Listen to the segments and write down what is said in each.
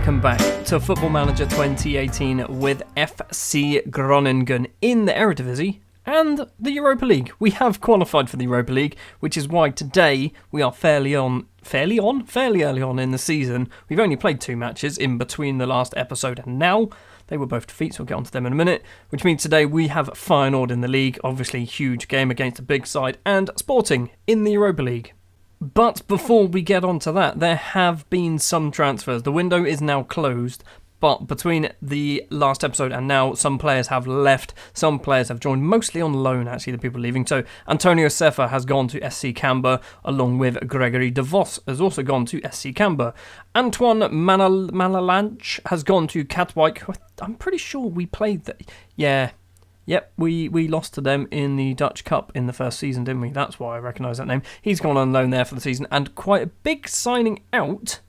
welcome back to Football Manager 2018 with FC Groningen in the Eredivisie and the Europa League. We have qualified for the Europa League, which is why today we are fairly early on in the season. We've only played 2 matches in between the last episode and now. They were both defeats, we'll get onto them in a minute, which means today we have Feyenoord in the league, obviously huge game against a big side, and Sporting in the Europa League. But before we get on to that, there have been some transfers. The window is now closed, but between the last episode and now, some players have left. Some players have joined, mostly on loan, actually, the people leaving. So Antonio Sheva has gone to SC Camber, along with Gregory De Vos has also gone to SC Camber. Antoine Malalanch has gone to Katwijk. I'm pretty sure we played that. Yep, we lost to them in the Dutch Cup in the first season, didn't we? That's why I recognise that name. He's gone on loan there for the season, and quite a big signing out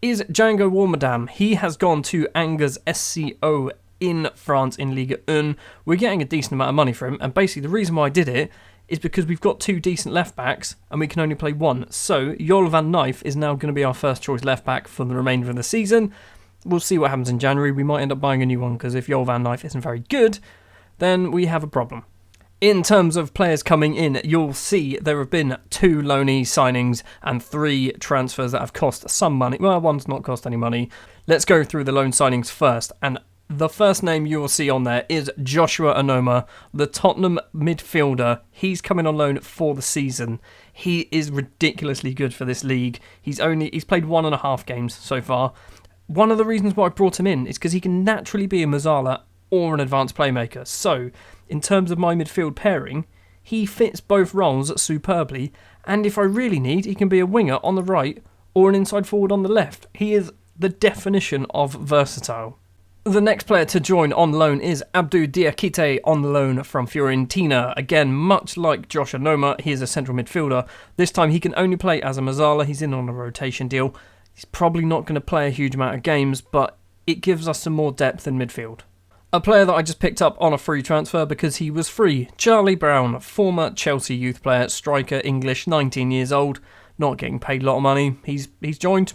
is Django Warmerdam. He has gone to Angers SCO in France in Ligue 1. We're getting a decent amount of money for him, and basically the reason why I did it is because we've got 2 decent left-backs, and we can only play 1. So Jol van Nijf is now going to be our first choice left-back for the remainder of the season. We'll see what happens in January. We might end up buying a new one, because if Jol van Nijf isn't very good, then we have a problem. In terms of players coming in, you'll see there have been 2 loanee signings and 3 transfers that have cost some money. Well, one's not cost any money. Let's go through the loan signings first. And the first name you will see on there is Joshua Onoma, the Tottenham midfielder. He's coming on loan for the season. He is ridiculously good for this league. He's played 1.5 games so far. One of the reasons why I brought him in is because he can naturally be a Mazzala or an advanced playmaker. So, in terms of my midfield pairing, he fits both roles superbly, and if I really need, he can be a winger on the right or an inside forward on the left. He is the definition of versatile. The next player to join on loan is Abdou Diakite on loan from Fiorentina. Again, much like Josh Onoma, he is a central midfielder. This time he can only play as a Mazzala. He's in on a rotation deal. He's probably not going to play a huge amount of games, but it gives us some more depth in midfield. A player that I just picked up on a free transfer because he was free. Charlie Brown, former Chelsea youth player, striker, English, 19 years old, not getting paid a lot of money. He's joined.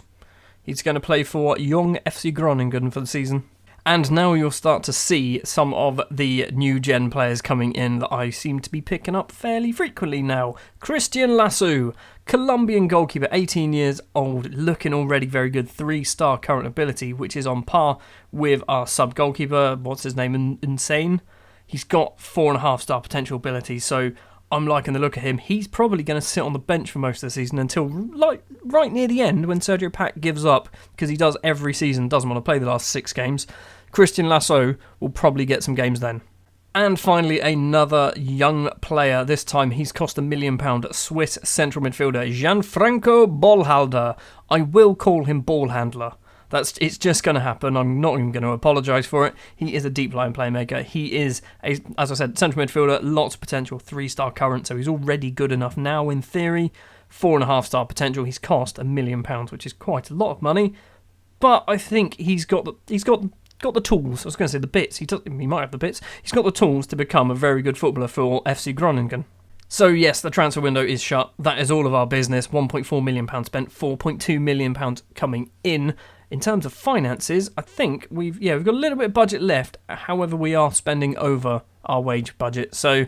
He's going to play for Young FC Groningen for the season. And now you'll start to see some of the new gen players coming in that I seem to be picking up fairly frequently now. Christian Lasso, Colombian goalkeeper, 18 years old, looking already very good, 3-star current ability, which is on par with our sub-goalkeeper, what's his name, Insane. He's got 4.5-star potential ability, so I'm liking the look of him. He's probably going to sit on the bench for most of the season until right near the end when Sergio Pack gives up, because he does every season, doesn't want to play the last 6 games. Christian Lasso will probably get some games then. And finally, another young player. This time he's cost £1 million. Swiss central midfielder Gianfranco Ballhalter. I will call him ball handler. It's just going to happen. I'm not even going to apologise for it. He is a deep line playmaker. He is, as I said, central midfielder, lots of potential, 3-star current, so he's already good enough now in theory. 4.5-star potential. He's cost £1 million, which is quite a lot of money. But I think he's got the tools. I was going to say the bits. He might have the bits. He's got the tools to become a very good footballer for FC Groningen. So yes, the transfer window is shut. That is all of our business. £1.4 million spent, £4.2 million coming in. In terms of finances, I think we've got a little bit of budget left. However, we are spending over our wage budget. So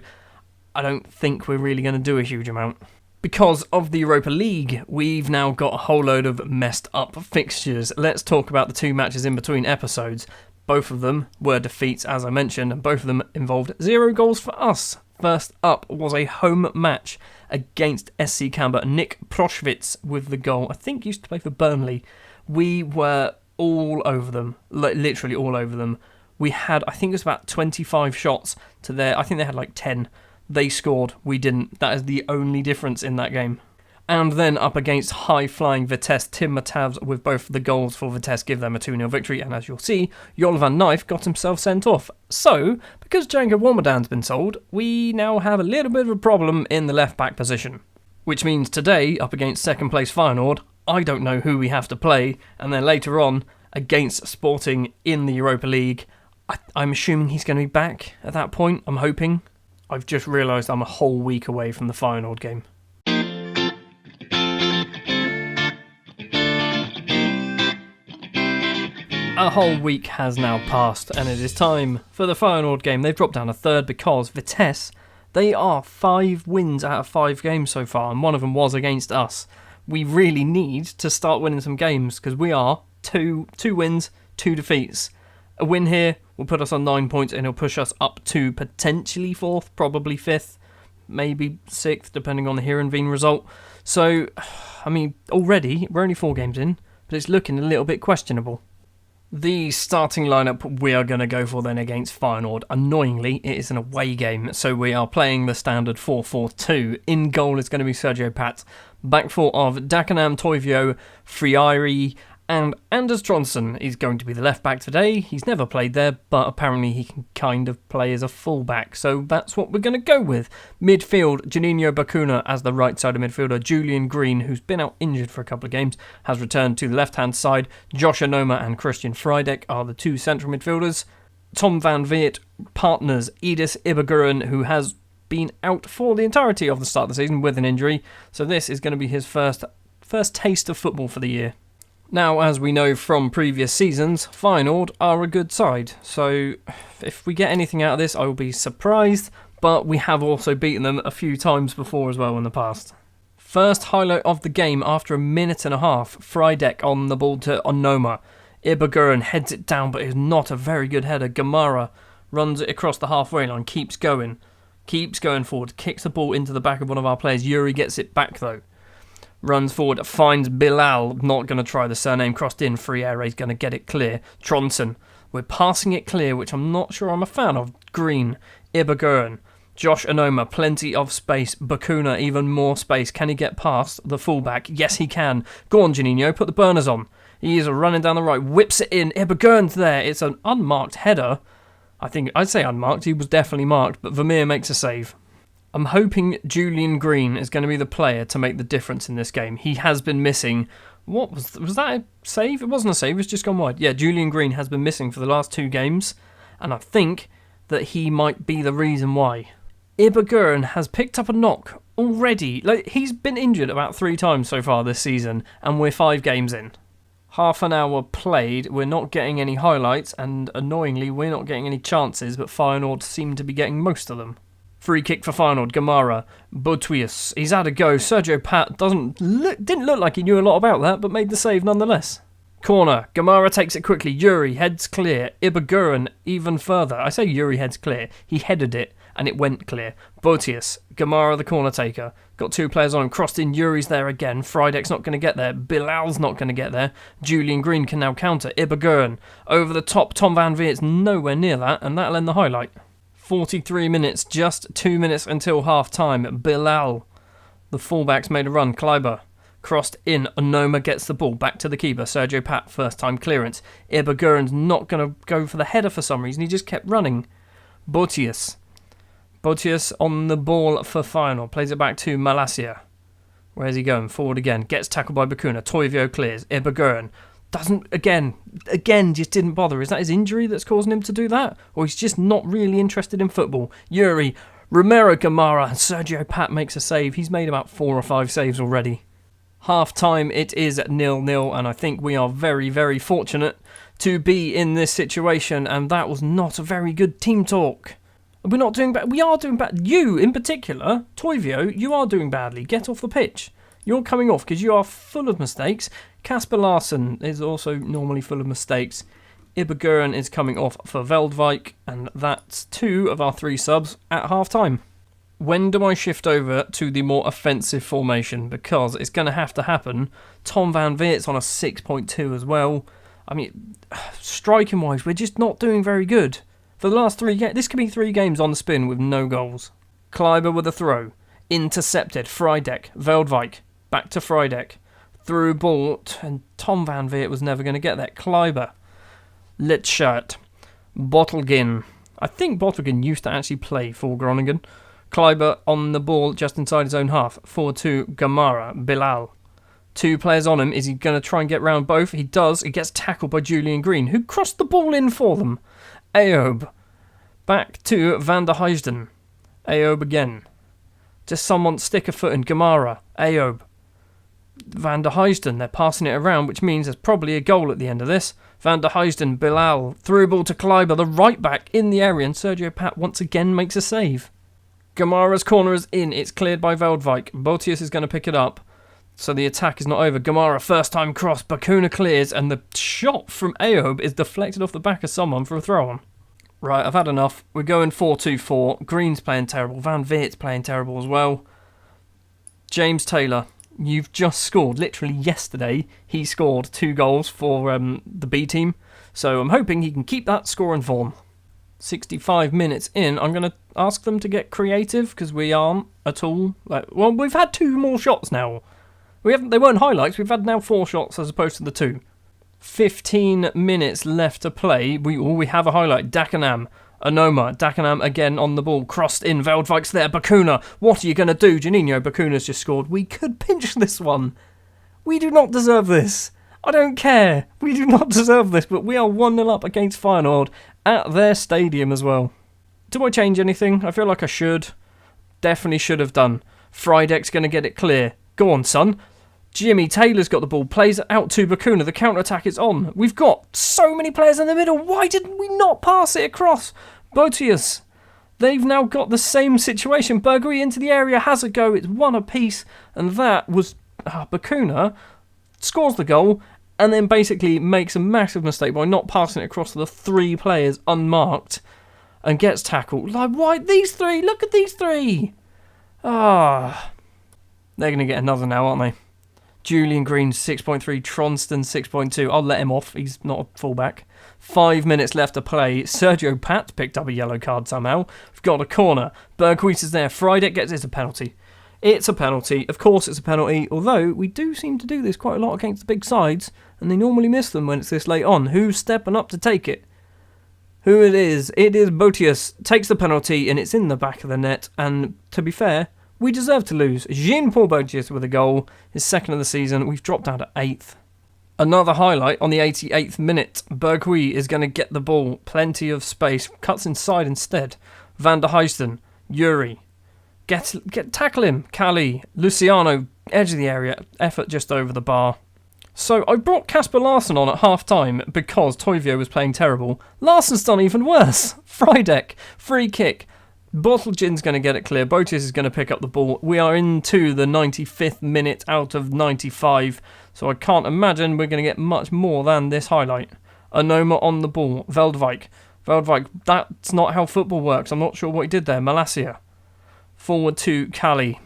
I don't think we're really going to do a huge amount. Because of the Europa League, we've now got a whole load of messed up fixtures. Let's talk about the 2 matches in between episodes. Both of them were defeats, as I mentioned, and both of them involved 0 goals for us. First up was a home match against SC Camber. Nick Proschwitz with the goal. I think he used to play for Burnley. We were all over them, literally all over them. We had, I think it was about 25 shots to their, I think they had like 10. They scored, we didn't. That is the only difference in that game. And then up against high-flying Vitesse, Tim Matavs with both the goals for Vitesse give them a 2-0 victory. And as you'll see, Jol van Nijf got himself sent off. So, because Django Warmerdam's been sold, we now have a little bit of a problem in the left-back position. Which means today, up against second-place Feyenoord, I don't know who we have to play. And then later on, against Sporting in the Europa League, I'm assuming he's going to be back at that point, I'm hoping. I've just realised I'm a whole week away from the Feyenoord game. A whole week has now passed, and it is time for the Feyenoord game. They've dropped down a third because Vitesse, they are 5 wins out of 5 games so far, and one of them was against us. We really need to start winning some games because we are two wins, 2 defeats. A win here will put us on 9 points and it'll push us up to potentially 4th, probably 5th, maybe 6th, depending on the Heerenveen result. So, I mean, already, we're only 4 games in, but it's looking a little bit questionable. The starting lineup we are going to go for then against Feyenoord. Annoyingly, it is an away game, so we are playing the standard 4-4-2. In goal is going to be Sergio Pat. Back four of Dagenham, Toivio, Friari, and Anders Trondsen is going to be the left back today. He's never played there, but apparently he can kind of play as a full back, so that's what we're going to go with. Midfield, Juninho Bacuna as the right side of midfielder. Julian Green, who's been out injured for a couple of games, has returned to the left-hand side. Josh Onoma and Christian Frydek are the 2 central midfielders. Tom van Veert partners Edis Ibaguren, who has been out for the entirety of the start of the season with an injury, so this is going to be his first taste of football for the year. Now, as we know from previous seasons, Feyenoord are a good side, so if we get anything out of this, I will be surprised, but we have also beaten them a few times before as well in the past. First highlight of the game after a minute and a half, Frydek on the ball to Onoma. Ibaguren heads it down, but it's not a very good header. Gamara runs it across the halfway line, keeps going forward, kicks the ball into the back of one of our players. Yuri gets it back though. Runs forward, finds Bilal, not going to try the surname, crossed in, Friere is going to get it clear. Trondsen, we're passing it clear, which I'm not sure I'm a fan of. Green, Ibaguren, Josh Onoma, plenty of space. Bacuna, even more space. Can he get past the fullback? Yes, he can. Go on, Juninho, put the burners on. He is running down the right, whips it in. Ibaguren's there. It's an unmarked header. I'd say unmarked. He was definitely marked, but Vermeer makes a save. I'm hoping Julian Green is going to be the player to make the difference in this game. He has been missing. What was that a save? It wasn't a save, it's just gone wide. Yeah, Julian Green has been missing for the last 2 games, and I think that he might be the reason why. Ibaguren has picked up a knock already. He's been injured about 3 times so far this season, and we're 5 games in. Half an hour played, we're not getting any highlights, and annoyingly, we're not getting any chances, but Feyenoord seem to be getting most of them. Free kick for Feyenoord, Gamara, Botuius, he's had a go. Sergio Pat didn't look like he knew a lot about that, but made the save nonetheless. Corner, Gamara takes it quickly, Yuri heads clear, Ibaguren even further. I say Yuri heads clear, he headed it and it went clear. Botuius, Gamara the corner taker, got 2 players on him, crossed in, Yuri's there again, Frydek's not going to get there, Bilal's not going to get there, Julian Green can now counter, Ibaguren, over the top, Tom van Veert's nowhere near that, and that'll end the highlight. 43 minutes, just 2 minutes until half-time. Bilal, the fullback's made a run. Kleiber, crossed in. Onoma gets the ball back to the keeper. Sergio Pat, first-time clearance. Ibaguren's not going to go for the header for some reason. He just kept running. Botius on the ball for Feyenoord. Plays it back to Malacia. Where's he going? Forward again. Gets tackled by Bacuna. Toivio clears. Ibaguren just didn't bother. Is that his injury that's causing him to do that? Or he's just not really interested in football? Yuri, Romero, Gamara, and Sergio Pat makes a save. He's made about 4 or 5 saves already. Half time, it is 0-0, and I think we are very, very fortunate to be in this situation, and that was not a very good team talk. We're not doing bad. We are doing bad. You, in particular, Toivio, you are doing badly. Get off the pitch. You're coming off because you are full of mistakes. Kasper Larsson is also normally full of mistakes. Ibaguren is coming off for Veldwijk, and that's 2 of our 3 subs at half-time. When do I shift over to the more offensive formation? Because it's going to have to happen. Tom van Veert's on a 6.2 as well. I mean, striking-wise, we're just not doing very good. For the last 3 games, this could be 3 games on the spin with no goals. Kleiber with a throw. Intercepted. Frydek. Veldwijk. Back to Frydek. Through ball, and Tom van Veert was never going to get that. Kleiber. Litschert. Bottelgin. I think Bottelgin used to actually play for Groningen. Kleiber on the ball just inside his own half. Forward to Gamara. Bilal. 2 players on him. Is he going to try and get round both? He does. He gets tackled by Julian Green, who crossed the ball in for them. Ayob. Back to Van der Heijden. Ayob again. Just someone stick a foot in. Gamara. Ayob. Van der Heijden, they're passing it around, which means there's probably a goal at the end of this. Van der Heijden, Bilal, through ball to Kleiber, the right back in the area, and Sergio Pat once again makes a save. Gamara's corner is in, it's cleared by Veldwijk. Botius is going to pick it up, so the attack is not over. Gamara, first time cross, Bakuna clears, and the shot from Ayoub is deflected off the back of someone for a throw-on. Right, I've had enough. We're going 4-2-4. Green's playing terrible. Van Veert's playing terrible as well. James Taylor, you've just scored. Literally yesterday, he scored 2 goals for the B team. So I'm hoping he can keep that scoring form. 65 minutes in, I'm going to ask them to get creative because we aren't at all. Well, we've had 2 more shots now. They weren't highlights. We've had now 4 shots as opposed to the 2. 15 minutes left to play. We have a highlight. Dagenham, Anoma. Dagenham again on the ball. Crossed in. Veldwijk's there. Bakuna. What are you going to do? Juninho, Bakuna's just scored. We could pinch this one. We do not deserve this. I don't care. We do not deserve this, but we are 1-0 up against Feyenoord at their stadium as well. Do I change anything? I feel like I should. Definitely should have done. Frydek's going to get it clear. Go on, son. Jimmy Taylor's got the ball, plays it out to Bakuna. The counter-attack is on. We've got so many players in the middle. Why didn't we not pass it across? Botius. They've now got the same situation. Bergui into the area, has a go. It's 1 apiece. And that was Bakuna scores the goal and then basically makes a massive mistake by not passing it across to the 3 players unmarked and gets tackled. Like, why? These 3. Look at these 3. They're going to get another now, aren't they? Julian Green 6.3, Tronston 6.2. I'll let him off. He's not a fullback. 5 minutes left to play. Sergio Pat picked up a yellow card somehow. We've got a corner. Berghuis is there. Frydek gets it. It's a penalty. It's a penalty. Of course it's a penalty, although we do seem to do this quite a lot against the big sides, and they normally miss them when it's this late on. Who's stepping up to take it? Who it is? It is Botius. Takes the penalty, and it's in the back of the net, and to be fair, we deserve to lose. Jean-Paul Botius with a goal, his second of the season. We've dropped down to 8th. Another highlight on the 88th minute. Berghuis is going to get the ball. Plenty of space. Cuts inside instead. Van der Heijden. Yuri. Tackle him. Kali. Luciano. Edge of the area. Effort just over the bar. So I brought Kasper Larsson on at half-time because Toivio was playing terrible. Larsson's done even worse. Frydek. Free kick. Bottlegin's going to get it clear. Botius is going to pick up the ball. We are into the 95th minute out of 95, so I can't imagine we're going to get much more than this highlight. Anoma on the ball. Veldwijk, that's not how football works. I'm not sure what he did there. Malacia. Forward to Kali.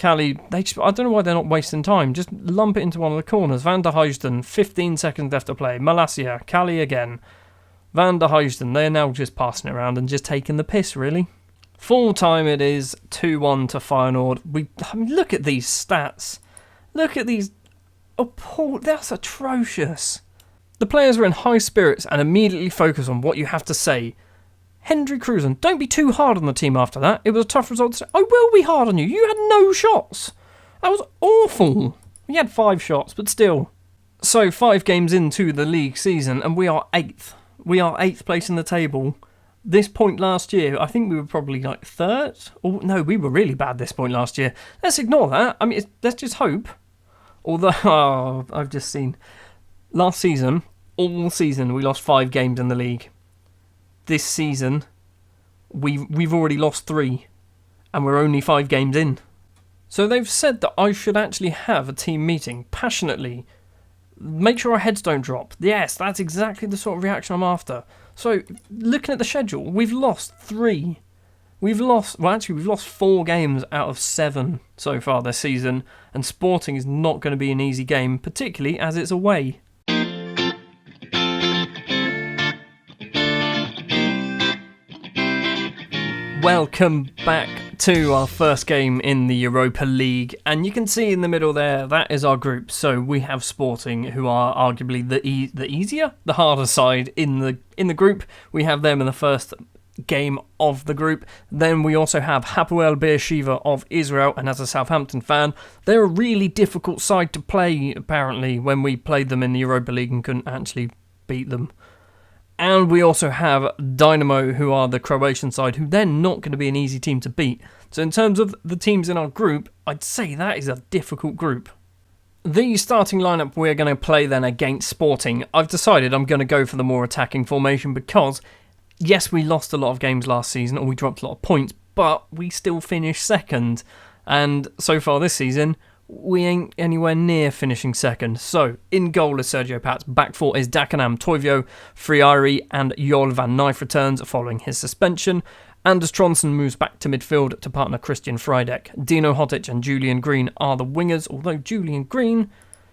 I don't know why they're not wasting time. Just lump it into one of the corners. Van der Heijden, 15 seconds left to play. Malacia, Kali again. Van der Heijden, they're now just passing it around and just taking the piss, really. Full time it is 2-1 to Feyenoord. Look at these stats. Look at these. That's atrocious. The players are in high spirits and immediately focus on what you have to say. Hendry Cruzen, don't be too hard on the team after that. It was a tough result to say. I will be hard on you. You had no shots. That was awful. We had 5 shots, but still. So 5 games into the league season and we are 8th. We are 8th place in the table. This point last year, I think we were probably like 3rd. Or no, we were really bad this point last year. Let's ignore that. I mean, let's just hope. Although, I've just seen. Last season, all season, we lost 5 games in the league. This season, we've already lost 3. And we're only 5 games in. So they've said that I should actually have a team meeting passionately. Make sure our heads don't drop. Yes, that's exactly the sort of reaction I'm after. So, looking at the schedule, we've lost 3. We've lost 4 games out of 7 so far this season, and Sporting is not going to be an easy game, particularly as it's away. Welcome back to our first game in the Europa League, and you can see in the middle there, that is our group. So we have Sporting, who are arguably the harder side in the group. We have them in the first game of the group. Then we also have Hapoel Sheva of Israel, and as a Southampton fan, they're a really difficult side to play, apparently, when we played them in the Europa League and couldn't actually beat them. And we also have Dinamo, who are the Croatian side, who they're not going to be an easy team to beat. So in terms of the teams in our group, I'd say that is a difficult group. The starting lineup we're going to play then against Sporting, I've decided I'm going to go for the more attacking formation because, yes, we lost a lot of games last season, or we dropped a lot of points, but we still finished second. And so far this season, we ain't anywhere near finishing second. So, in goal is Sergio Pats, back four is Dagenham, Toivio, Friari and Jol van Nijf returns following his suspension. Anders Tronsen moves back to midfield to partner Christian Frydek. Dino Hotic and Julian Green are the wingers, although Julian Green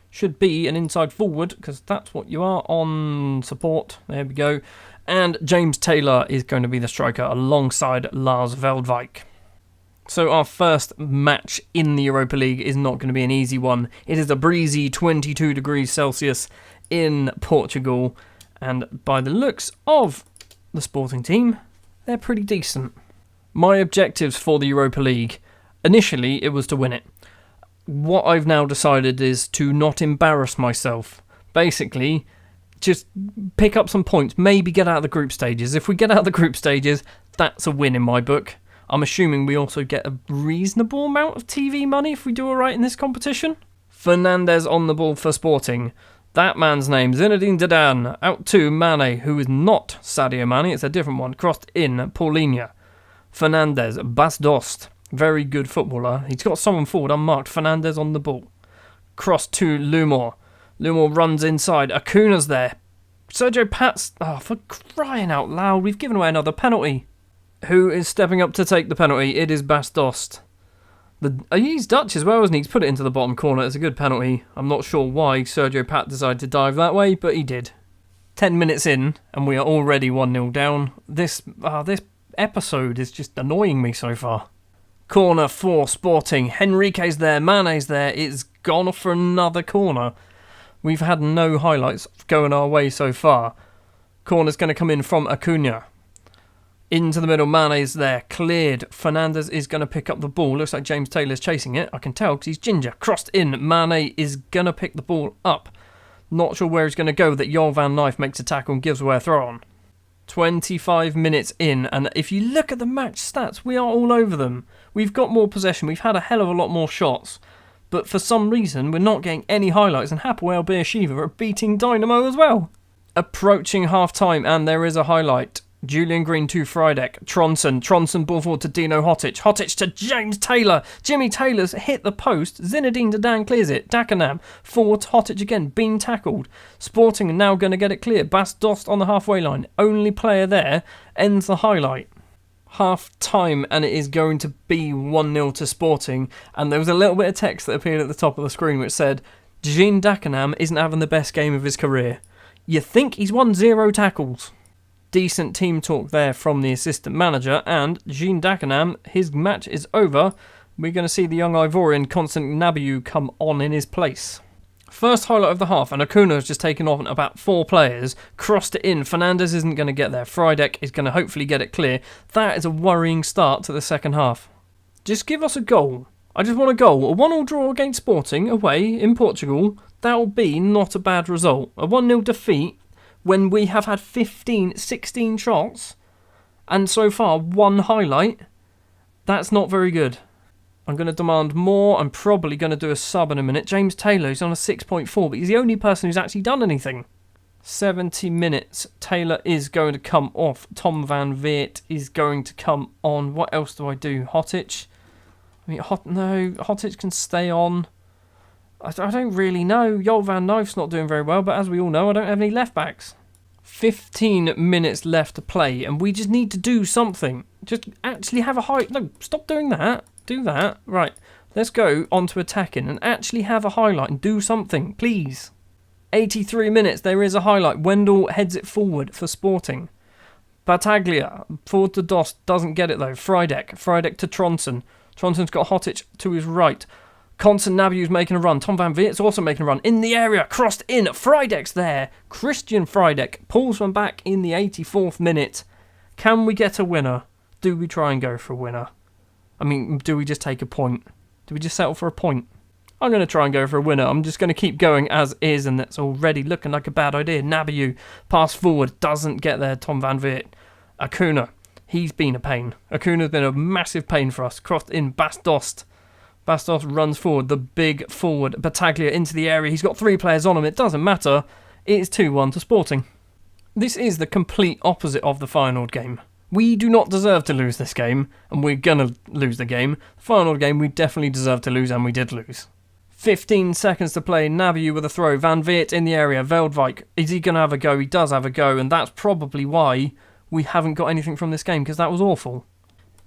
should be an inside forward because that's what you are on support. There we go. And James Taylor is going to be the striker alongside Lars Veldwijk. So our first match in the Europa League is not going to be an easy one. It is a breezy 22 degrees Celsius in Portugal. And by the looks of the Sporting team, they're pretty decent. My objectives for the Europa League, initially it was to win it. What I've now decided is to not embarrass myself. Basically, just pick up some points, maybe get out of the group stages. If we get out of the group stages, that's a win in my book. I'm assuming we also get a reasonable amount of TV money if we do alright in this competition. Fernandes on the ball for Sporting. That man's name, Zinedine Zidane, out to Mane, who is not Sadio Mane, it's a different one, crossed in Paulinho. Fernandes, Bas Dost, very good footballer. He's got someone forward, unmarked, Fernandes on the ball. Cross to Lumor. Lumor runs inside, Acuna's there. Sergio Pats, for crying out loud, we've given away another penalty. Who is stepping up to take the penalty? It is Bas Dost. He's Dutch as well, isn't he? He's put it into the bottom corner. It's a good penalty. I'm not sure why Sergio Pat decided to dive that way, but he did. 10 minutes in, and we are already 1-0 down. This episode is just annoying me so far. Corner for Sporting. Henrique's there. Mane's there. It's gone off for another corner. We've had no highlights going our way so far. Corner's going to come in from Acuna. Into the middle, Mane's there, cleared. Fernandes is going to pick up the ball. Looks like James Taylor's chasing it. I can tell because he's ginger. Crossed in. Mane is going to pick the ball up. Not sure where he's going to go. That Jol van Nijf makes a tackle and gives away a throw on. 25 minutes in, and if you look at the match stats, we are all over them. We've got more possession. We've had a hell of a lot more shots. But for some reason, we're not getting any highlights, and Hapoel Sheva are beating Dinamo as well. Approaching half-time, and there is a highlight. Julian Green to Frydek. Tronsen ball forward to Dino Hotic. Hotic to James Taylor. Jimmy Taylor's hit the post. Zinedine Zidane clears it. Dagenham forward to Hotic again. Being tackled. Sporting are now going to get it clear. Bas Dost on the halfway line. Only player there. Ends the highlight. Half time, and it is going to be 1-0 to Sporting. And there was a little bit of text that appeared at the top of the screen which said, Jean Dagenham isn't having the best game of his career. You think he's won 0 tackles. Decent team talk there from the assistant manager, and Jean Dagenham, his match is over. We're going to see the young Ivorian Constant Nabiu come on in his place. First highlight of the half, and Acuna has just taken on about 4 players, crossed it in. Fernandes isn't going to get there. Frydek is going to hopefully get it clear. That is a worrying start to the second half. Just give us a goal. I just want a goal. A 1-1 draw against Sporting away in Portugal, that'll be not a bad result. A 1-0 defeat when we have had 16 shots, and so far 1 highlight, that's not very good. I'm going to demand more. I'm probably going to do a sub in a minute. James Taylor is on a 6.4, but he's the only person who's actually done anything. 70 minutes. Taylor is going to come off. Tom van Veert is going to come on. What else do I do? Hotic? Hotic can stay on. I don't really know. Jol van Nijf's not doing very well, but as we all know, I don't have any left backs. 15 minutes left to play, and we just need to do something. Just actually have a high... No, stop doing that. Do that. Right, let's go on to attacking and actually have a highlight and do something, please. 83 minutes, there is a highlight. Wendell heads it forward for Sporting. Battaglia, forward to Dost, doesn't get it though. Frydek to Tronsen. Tronsen's got Hotic to his right. Constant Nabiu's making a run. Tom van Veert's also making a run. In the area. Crossed in. Frydek's there. Christian Frydek pulls one back in the 84th minute. Can we get a winner? Do we try and go for a winner? I mean, do we just take a point? Do we just settle for a point? I'm going to try and go for a winner. I'm just going to keep going as is, and that's already looking like a bad idea. Nabiu, pass forward, doesn't get there. Tom van Veert. Acuna. He's been a pain. Acuna's been a massive pain for us. Crossed in. Bas Dost. Bastos runs forward, the big forward, Battaglia into the area. He's got 3 players on him. It doesn't matter. It is 2-1 to Sporting. This is the complete opposite of the Feyenoord game. We do not deserve to lose this game, and we're going to lose the game. The Feyenoord game, we definitely deserve to lose, and we did lose. 15 seconds to play. Nabiu with a throw. Van Veert in the area. Veldwijk. Is he going to have a go? He does have a go, and that's probably why we haven't got anything from this game, because that was awful.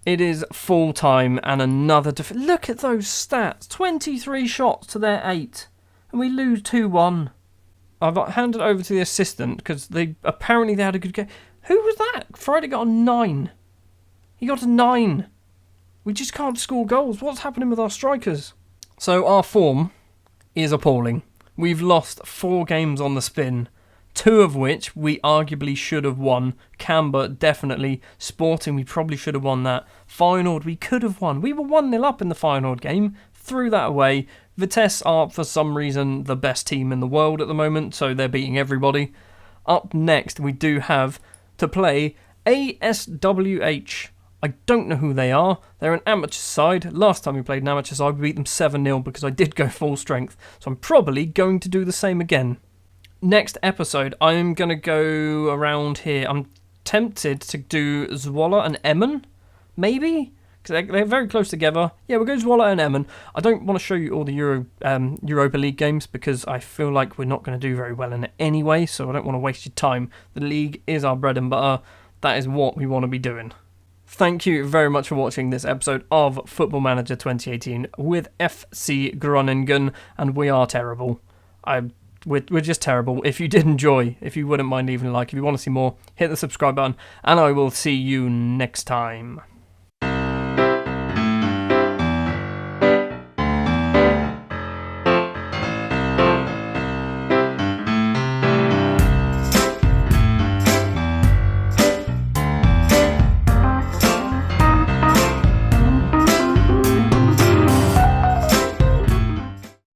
It is full time, and another... Look at those stats. 23 shots to their 8, and we lose 2-1. I've handed over to the assistant, because apparently they had a good game. Who was that? Friday got a 9. He got a 9. We just can't score goals. What's happening with our strikers? So our form is appalling. We've lost 4 games on the spin, 2 of which we arguably should have won. Canberra, definitely. Sporting, we probably should have won that. Feyenoord, we could have won. We were 1-0 up in the Feyenoord game. Threw that away. Vitesse are, for some reason, the best team in the world at the moment, so they're beating everybody. Up next, we do have to play ASWH. I don't know who they are. They're an amateur side. Last time we played an amateur side, we beat them 7-0 because I did go full strength. So I'm probably going to do the same again. Next episode, I'm going to go around here. I'm tempted to do Zwolle and Emmen, maybe? Because they're very close together. Yeah, we'll go Zwolle and Emmen. I don't want to show you all the Europa League games because I feel like we're not going to do very well in it anyway, so I don't want to waste your time. The league is our bread and butter. That is what we want to be doing. Thank you very much for watching this episode of Football Manager 2018 with FC Groningen, and we are terrible. We're just terrible. If you did enjoy, if you wouldn't mind leaving a like, if you want to see more, hit the subscribe button, and I will see you next time.